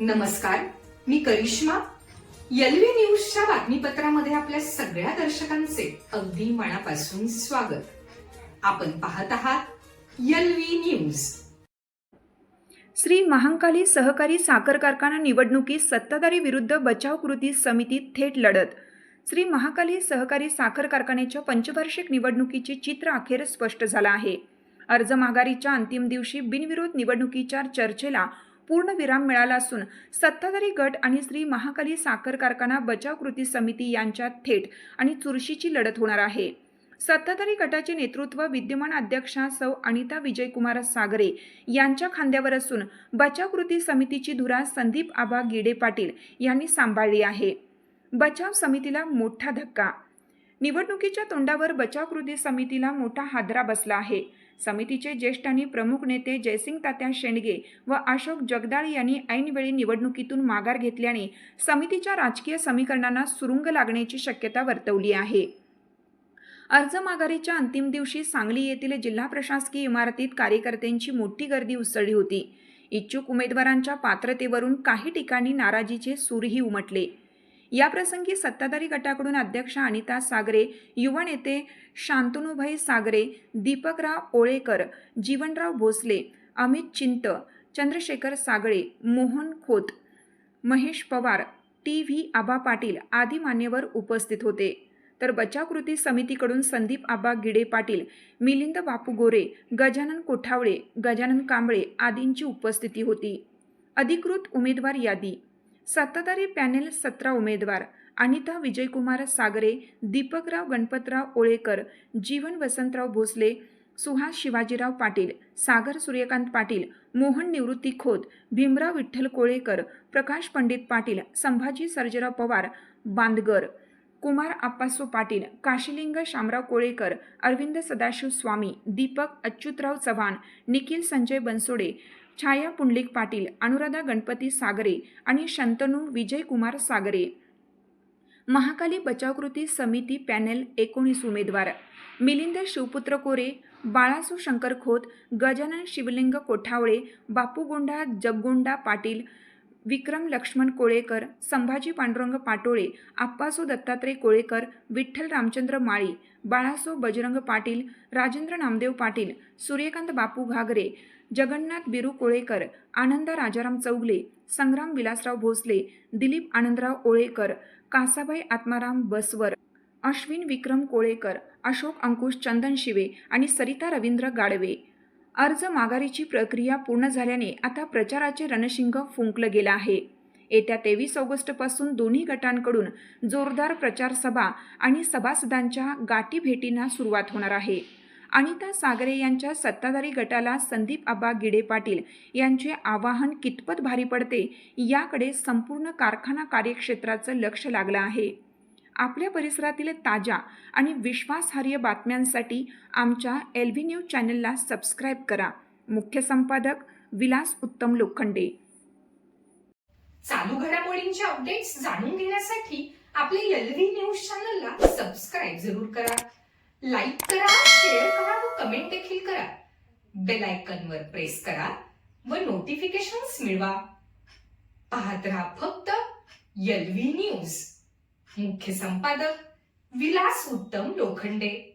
नमस्कार, मी करिश्मा. एलव्ही न्यूजच्या बातमीपत्रामध्ये आपल्या सगळ्या दर्शकांचे अगदी मनापासून स्वागत. आपण पाहत आहात एलव्ही न्यूज. श्री महाकाली सहकारी साखर कारखाना निवडणुकीत सत्ताधारी विरुद्ध बचाव कृती समितीत थेट लढत. श्री महाकाली सहकारी साखर कारखान्याच्या पंचवार्षिक निवडणुकीचे चित्र अखेर स्पष्ट झालं आहे. अर्ज माघारीच्या अंतिम दिवशी बिनविरोध निवडणुकीच्या चर्चेला पूर्णविराम मिळाला असून सत्ताधारी गट आणि श्री महाकाली साखर कारखाना बचाव कृती समिती यांच्यात थेट आणि चुरशीची लढत होणार आहे. सत्ताधारी गटाचे नेतृत्व विद्यमान अध्यक्षा सौ अनिता विजयकुमार सागरे यांच्या खांद्यावर असून बचाव कृती समितीची धुरा संदीप आबा गिडे पाटील यांनी सांभाळली आहे. बचाव समितीला मोठा धक्का. निवडणुकीच्या तोंडावर बचाव कृती समितीला मोठा हादरा बसला आहे. समितीचे ज्येष्ठ आणि प्रमुख नेते जयसिंग तात्या शेंडगे व अशोक जगदाळ यांनी ऐनवेळी निवडणुकीतून माघार घेतल्याने समितीच्या राजकीय समीकरणांना सुरुंग लागण्याची शक्यता वर्तवली आहे. अर्ज माघारीच्या अंतिम दिवशी सांगली येथील जिल्हा प्रशासकीय इमारतीत कार्यकर्त्यांची मोठी गर्दी उसळली होती. इच्छुक उमेदवारांच्या पात्रतेवरून काही ठिकाणी नाराजीचे सूरही उमटले. याप्रसंगी सत्ताधारी गटाकडून अध्यक्षा अनिता सागरे, युवा नेते शांतनुभाई सागरे, दीपकराव ओळेकर, जीवनराव भोसले, अमित चिंत, चंद्रशेखर सागळे, मोहन खोत, महेश पवार, टी.व्ही. आबा पाटील आदी मान्यवर उपस्थित होते. तर बचाव कृती समितीकडून संदीप आबा गिडे पाटील, मिलिंद बापू गोरे, गजानन कोठावळे, गजानन कांबळे आदींची उपस्थिती होती. अधिकृत उमेदवार यादी. सत्ताधारी पॅनेल 17 उमेदवार: अनिता विजयकुमार सागरे, दीपकराव गणपतराव ओळेकर, जीवन वसंतराव भोसले, सुहास शिवाजीराव पाटील, सागर सूर्यकांत पाटील, मोहन निवृत्ती खोत, भीमराव विठ्ठल कोळेकर, प्रकाश पंडित पाटील, संभाजी सर्जेराव पवार बांदगर, कुमार आप्पासो पाटील, काशीलिंग शामराव कोळेकर, अरविंद सदाशिव स्वामी, दीपक अच्युतराव चव्हाण, निखिल संजय बनसोडे, छाया पुंडलिक पाटील, अनुराधा गणपती सागरे आणि शंतनू विजयकुमार सागरे. महाकाली बचाव कृती समिती पॅनेल 19 उमेदवार: मिलिंद शिवपुत्र कोरे, बाळासू शंकर खोत, गजानन शिवलिंग कोठावळे, बापूगोंडा जगगोंडा पाटील, विक्रम लक्ष्मण कोळेकर, संभाजी पांडुरंग पाटोळे, आप्पासो दत्तात्रय कोळेकर, विठ्ठल रामचंद्र माळी, बाळासो बजरंग पाटील, राजेंद्र नामदेव पाटील, सूर्यकांत बापू घागरे, जगन्नाथ बिरू कोळेकर, आनंदा राजाराम चौगले, संग्राम विलासराव भोसले, दिलीप आनंदराव ओळेकर, कासाबाई आत्माराम बसवर, अश्विन विक्रम कोळेकर, अशोक अंकुश चंदन शिवे आणि सरिता रवींद्र गाडवे. अर्ज माघारीची प्रक्रिया पूर्ण झाल्याने आता प्रचाराचे रणशिंग फुंकलं गेलं आहे. येत्या 23 ऑगस्टपासून दोन्ही गटांकडून जोरदार प्रचार सभा आणि सभासदांच्या गाठीभेटींना सुरुवात होणार आहे. अनिता सागरे यांच्या सत्ताधारी गटाला संदीप आबा गिडे पाटील यांचे आवाहन कितपत भारी पडते याकडे संपूर्ण कारखाना कार्यक्षेत्राचं लक्ष लागलं आहे. आपल्या परिसरातील ताज्या आणि विश्वासार्ह बातम्यांसाठी आमच्या एलव्ही न्यूज चॅनलला सबस्क्राईब करा. मुख्य संपादक विलास उत्तम लोखंडे. चालू घडामोडींचे अपडेट्स जाणून घेण्यासाठी आपल्या एलव्ही न्यूज चॅनलला सबस्क्राईब जरूर करा. लाईक करा, शेअर करा व कमेंट देखील करा. बेल आयकॉनवर प्रेस करा व नोटिफिकेशन्स मिळवा. पाहत रहा फक्त एलव्ही न्यूज. मुख्य संपादक विलास उत्तम लोखंडे.